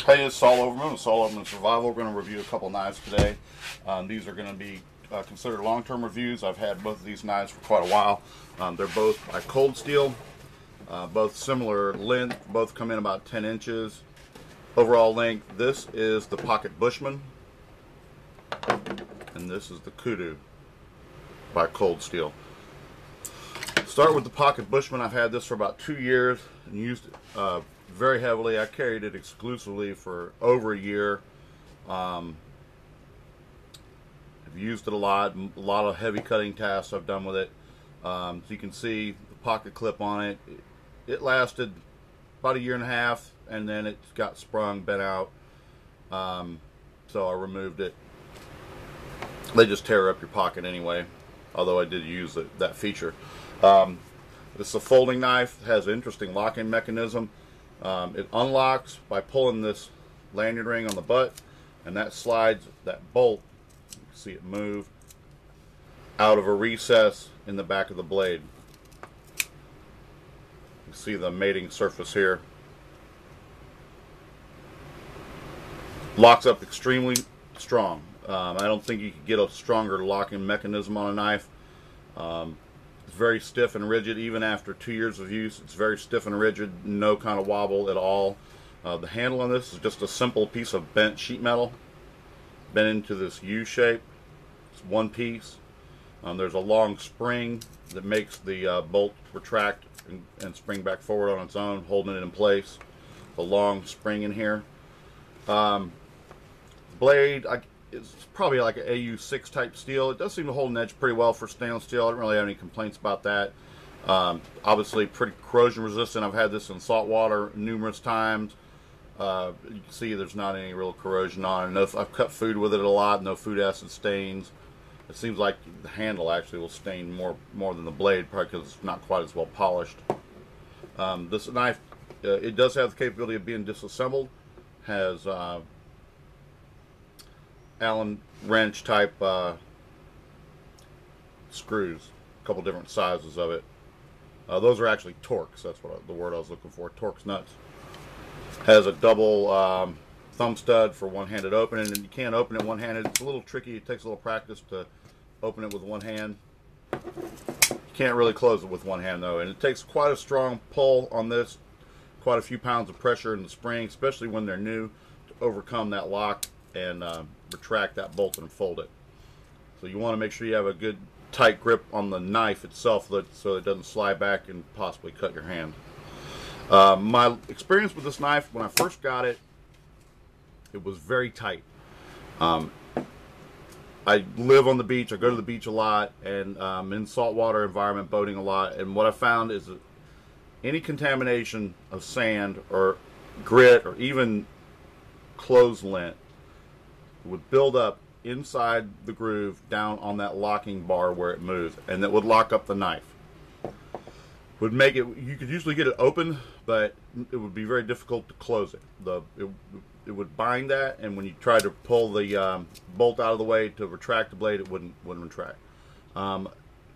Hey, it's Saul Overman with Saul Overman Survival. We're going to review a couple knives today. These are going to be considered long-term reviews. I've had both of these knives for quite a while. They're both by Cold Steel, both similar length, both come in about 10 inches. Overall length, this is the Pocket Bushman, and this is the Kudu by Cold Steel. Start with the Pocket Bushman. I've had this for about 2 years and used it very heavily. I carried it exclusively for over a year. I've used it a lot of heavy cutting tasks I've done with it. So you can see the pocket clip on it. It lasted about 1.5 years, and then it got sprung, bent out. So I removed it. They just tear up your pocket anyway, although I did use that feature. This is a folding knife. It has an interesting locking mechanism. It unlocks by pulling this lanyard ring on the butt, and that slides that bolt, you can see it move, out of a recess in the back of the blade. You see the mating surface here. Locks up extremely strong. I don't think you could get a stronger locking mechanism on a knife. It's very stiff and rigid. Even after 2 years of use, it's very stiff and rigid, no kind of wobble at all. The handle on this is just a simple piece of bent sheet metal bent into this U shape. It's one piece. There's a long spring that makes the bolt retract and spring back forward on its own, holding it in place. A long spring in here. Blade, it's probably like an AU6 type steel. It does seem to hold an edge pretty well for stainless steel. I don't really have any complaints about that. Obviously pretty corrosion resistant. I've had this in salt water numerous times. You can see there's not any real corrosion on it. I've cut food with it a lot. No food acid stains. It seems like the handle actually will stain more than the blade, probably because it's not quite as well polished. This knife, it does have the capability of being disassembled. Has Allen wrench type screws, a couple different sizes of it. Those are actually Torx. That's the word I was looking for. Torx nuts. Has a double thumb stud for one-handed opening, and you can't open it one-handed. It's a little tricky. It takes a little practice to open it with one hand. You can't really close it with one hand though, and it takes quite a strong pull on this, quite a few pounds of pressure in the spring, especially when they're new, to overcome that lock and retract that bolt and fold it. So you want to make sure you have a good tight grip on the knife itself so it doesn't slide back and possibly cut your hand. My experience with this knife, when I first got it, it was very tight. I live on the beach, I go to the beach a lot, and in saltwater environment, boating a lot, and what I found is that any contamination of sand or grit or even clothes lint would build up inside the groove down on that locking bar where it moves, and that would lock up the knife. Would make it, you could usually get it open, but it would be very difficult to close it. It would bind that, and when you try to pull the bolt out of the way to retract the blade, it wouldn't retract. Kind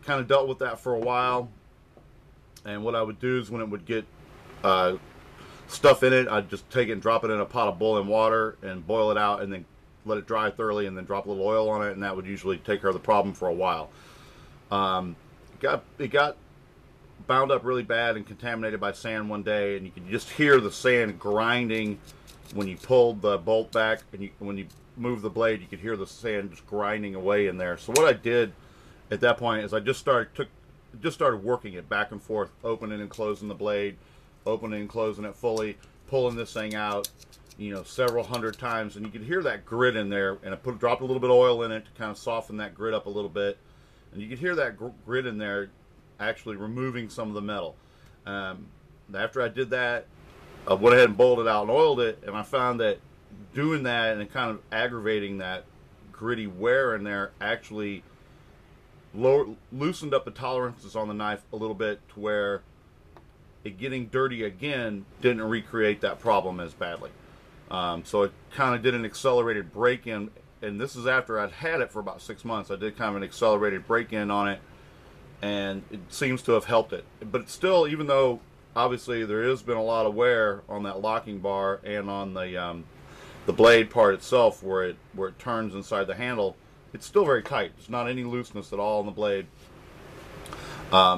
of dealt with that for a while, and what I would do is when it would get stuff in it, I'd just take it and drop it in a pot of boiling water and boil it out, and then let it dry thoroughly, and then drop a little oil on it, and that would usually take care of the problem for a while. It got bound up really bad and contaminated by sand one day, and you could just hear the sand grinding when you pulled the bolt back, and when you move the blade, you could hear the sand just grinding away in there. So what I did at that point is I just started working it back and forth, opening and closing the blade, opening and closing it fully, pulling this thing out, you know, several hundred times, and you could hear that grit in there. And I dropped a little bit of oil in it to kind of soften that grit up a little bit, and you could hear that grit in there actually removing some of the metal. After I did that, I went ahead and bolted it out and oiled it, and I found that doing that and kind of aggravating that gritty wear in there actually loosened up the tolerances on the knife a little bit, to where it getting dirty again didn't recreate that problem as badly. So it kind of did an accelerated break-in, and this is after I'd had it for about 6 months. I did kind of an accelerated break-in on it, and it seems to have helped it. But still, even though obviously there has been a lot of wear on that locking bar and on the the blade part itself, where it turns inside the handle, it's still very tight. There's not any looseness at all in the blade.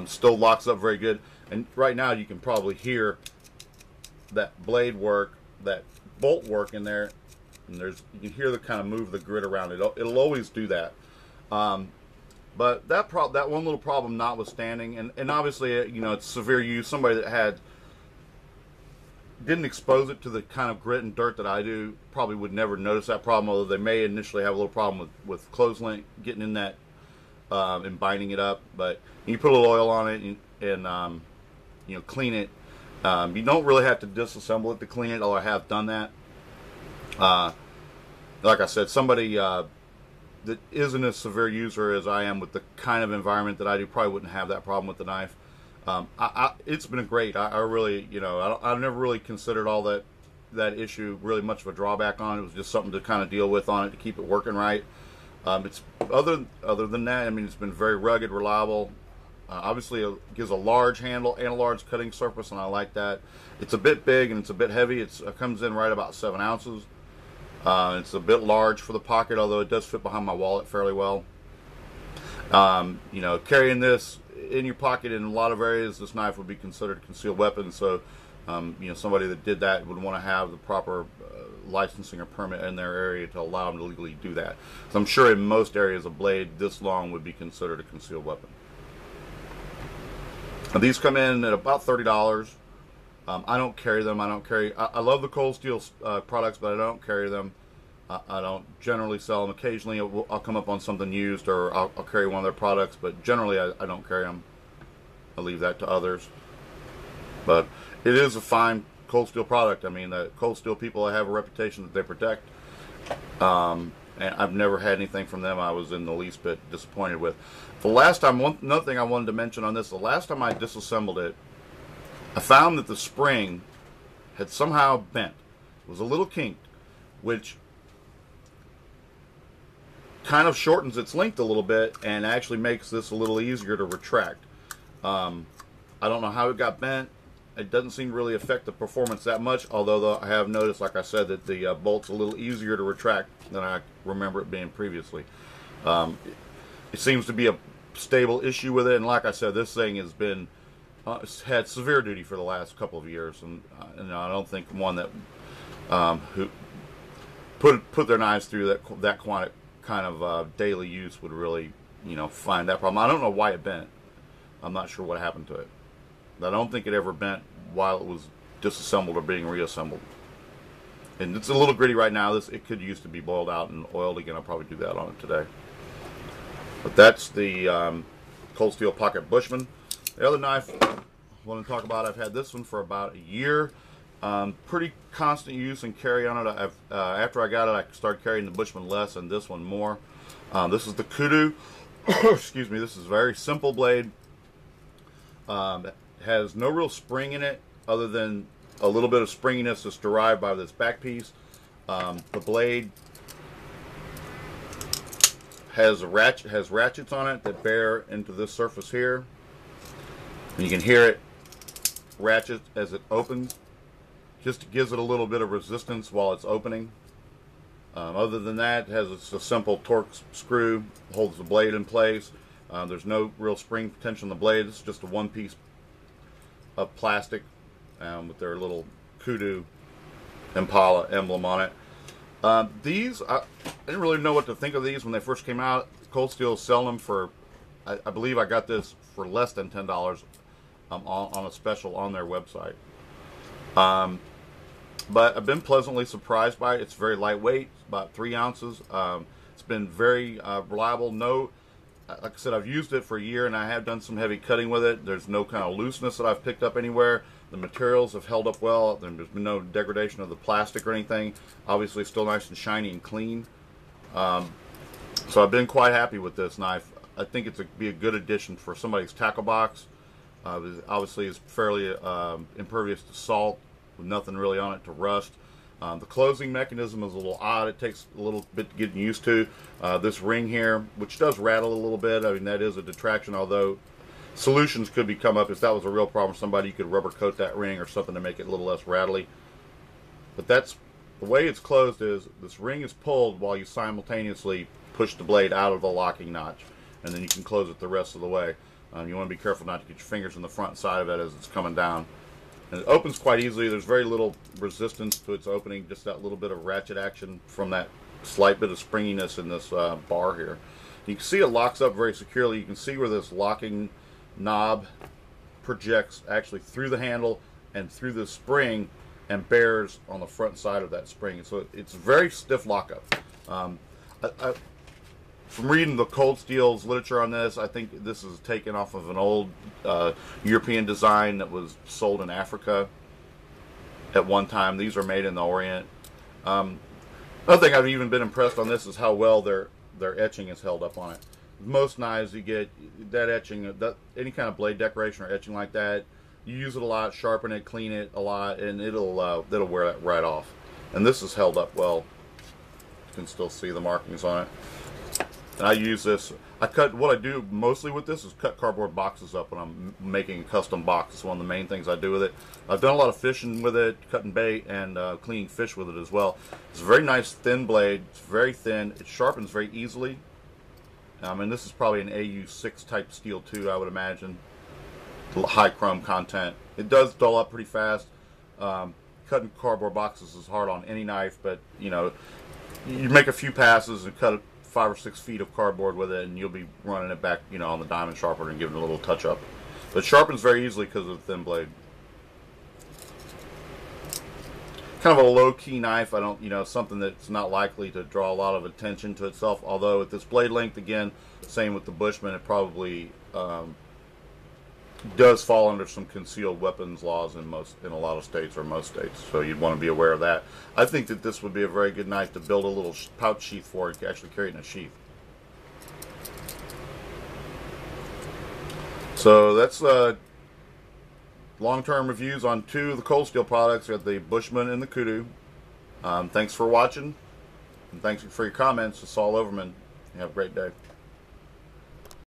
Still locks up very good. And right now you can probably hear that blade work, that bolt work in there. And you can hear the kind of move the grit around. It'll always do that. But that one little problem notwithstanding, and obviously, it's severe use. Somebody that didn't expose it to the kind of grit and dirt that I do probably would never notice that problem, although they may initially have a little problem with clothes link getting in that and binding it up. But you put a little oil on it and clean it. You don't really have to disassemble it to clean it, although I have done that. Like I said, somebody that isn't a severe user as I am with the kind of environment that I do probably wouldn't have that problem with the knife. It's been great. I really, I've never really considered all that issue really much of a drawback on it. It was just something to kind of deal with on it to keep it working right. It's other than that, I mean, it's been very rugged, reliable. Obviously, it gives a large handle and a large cutting surface, and I like that. It's a bit big and it's a bit heavy. It comes in right about 7 ounces. It's a bit large for the pocket, although it does fit behind my wallet fairly well. Carrying this in your pocket in a lot of areas, this knife would be considered a concealed weapon. So, somebody that did that would want to have the proper licensing or permit in their area to allow them to legally do that. So I'm sure in most areas a blade this long would be considered a concealed weapon. Now, these come in at about $30. I don't carry them. I love the Cold Steel products, but I don't carry them. I don't generally sell them. Occasionally I'll come up on something used, or I'll carry one of their products, but generally I don't carry them. I leave that to others. But it is a fine Cold Steel product. I mean, the Cold Steel people have a reputation that they protect. And I've never had anything from them I was in the least bit disappointed with. The last time, another thing I wanted to mention on this, the last time I disassembled it, I found that the spring had somehow bent. It was a little kinked, which kind of shortens its length a little bit and actually makes this a little easier to retract. I don't know how it got bent. It doesn't seem to really affect the performance that much, although I have noticed, like I said, that the bolt's a little easier to retract than I remember it being previously. It seems to be a stable issue with it, and like I said, this thing has been had severe duty for the last couple of years, and I don't think one that who put their knives through that kind of daily use would really find that problem. I don't know why it bent. I'm not sure what happened to it. I don't think it ever bent while it was disassembled or being reassembled. And it's a little gritty right now. It could use to be boiled out and oiled again. I'll probably do that on it today. But that's the Cold Steel Pocket Bushman. The other knife I want to talk about, I've had this one for about a year. Pretty constant use and carry on it. After I got it, I started carrying the Bushman less and this one more. This is the Kudu. Excuse me. This is a very simple blade. It has no real spring in it other than a little bit of springiness that's derived by this back piece. The blade has ratchets on it that bear into this surface here. And you can hear it ratchet as it opens. Just gives it a little bit of resistance while it's opening. Other than that, it has a simple torque screw, holds the blade in place. There's no real spring potential in the blade. It's just a one piece of plastic with their little Kudu Impala emblem on it. These, I didn't really know what to think of these when they first came out. Cold Steel is selling them for, I believe I got this for less than $10 on a special on their website. But I've been pleasantly surprised by it. It's very lightweight, about 3 ounces. It's been very reliable. Like I said, I've used it for a year and I have done some heavy cutting with it. There's no kind of looseness that I've picked up anywhere. The materials have held up well. There's been no degradation of the plastic or anything. Obviously still nice and shiny and clean. So I've been quite happy with this knife. I think it's be a good addition for somebody's tackle box. Obviously it's fairly impervious to salt with nothing really on it to rust. The closing mechanism is a little odd. It takes a little bit getting used to. This ring here, which does rattle a little bit. I mean, that is a detraction, although solutions could come up if that was a real problem. Somebody could rubber coat that ring or something to make it a little less rattly. But that's the way it's closed is this ring is pulled while you simultaneously push the blade out of the locking notch, and then you can close it the rest of the way. You want to be careful not to get your fingers in the front side of it as it's coming down. And it opens quite easily. There's very little resistance to its opening, just that little bit of ratchet action from that slight bit of springiness in this bar here. You can see it locks up very securely. You can see where this locking knob projects actually through the handle and through the spring and bears on the front side of that spring. So it's very stiff lockup. From reading the Cold Steel's literature on this, I think this is taken off of an old European design that was sold in Africa at one time. These are made in the Orient. Another thing I've even been impressed on this is how well their etching is held up on it. Most knives you get that etching, any kind of blade decoration or etching like that, you use it a lot, sharpen it, clean it a lot, and it'll wear that right off. And this is held up well. You can still see the markings on it. And I use this. What I do mostly with this is cut cardboard boxes up when I'm making a custom box. It's one of the main things I do with it. I've done a lot of fishing with it, cutting bait, and cleaning fish with it as well. It's a very nice thin blade. It's very thin. It sharpens very easily. And this is probably an AU6 type steel too, I would imagine. High chrome content. It does dull up pretty fast. Cutting cardboard boxes is hard on any knife, but you know, you make a few passes and cut 5 or 6 feet of cardboard with it, and you'll be running it back, you know, on the diamond sharpener and giving it a little touch up. But it sharpens very easily because of the thin blade. Kind of a low-key knife. I don't, you know, something that's not likely to draw a lot of attention to itself. Although at this blade length, again, same with the Bushman, it probably does fall under some concealed weapons laws in a lot of states, or most states. So you'd want to be aware of that. I think that this would be a very good knife to build a little pouch sheath for. You can actually carry it in a sheath. So that's long-term reviews on 2 of the Cold Steel products. We have the Bushman and the Kudu. Thanks for watching, and thanks for your comments. It's Saul Overman. You have a great day.